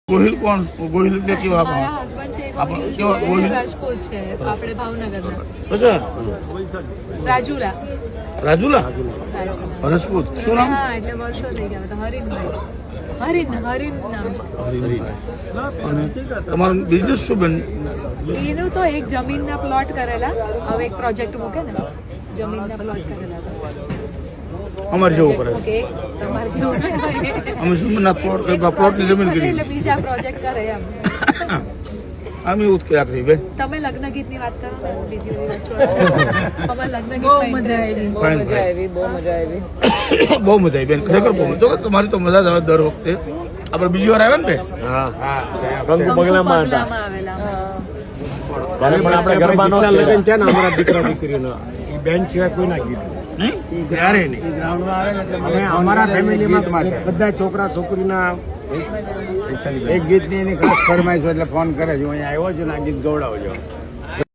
ગોહિલ કોણ? ગોહિલ એટલે કેવા? મારા હસબન્ડ છે આપણે ગોહિલ કેવા છે, ગોહિલ? રાજકોટ છે, આપણે ભાવનગરના. અચ્છા, રાજુલા. રાજુલા રાજુલા. રાજપૂત. શું નામ? હા, એટલે વર્ષો થઈ ગયા. તો હરીનભાઈ. હરીન નામ છે. અને તમારો બિઝનેસ શું બેન? એનું તો એક જમીનના પ્લોટ કરેલા, હવે એક પ્રોજેક્ટ મૂકે ને, જમીનના પ્લોટ કરેલા હતા. અમારે જેવું કરે ઓકે, તમારે જેવું નહીં હોય. અમે જમીનના પ્લોટની જમીન કરી. એટલે બીજા પ્રોજેક્ટ કરે એમ. આમ એવું જ કર્યા કરી બેન. તમે લગ્ન ગીતની વાત કરો ને, બીજી બધી વાત છોડો. અમારે લગ્ન ગીત બહુ મજા આવી. Fine fine. બહુ મજા આવી બેન, ખરેખર બહુ મજા. જો કે તમારી તો મજા જ આવે દર વખતે. આપણે બીજી વાર આવ્યા ને બેન? કંકુ પગલામાં આવેલા. પણ આપણે ગરબાનો લગ્ન છે ને અમારા દીકરા દીકરીનો એ બેન સિવાય કોઈ ના ગીત નહીં? ક્યારે નહીં. અમે અમારા ફેમિલીમાં બધા છોકરા છોકરીના એક ગીતની એની ખાસ ફરમાઈશ એટલે ફોન કરે છે, હું અહીંયા આવ્યો છું ને આ ગીત ગવડાવજો.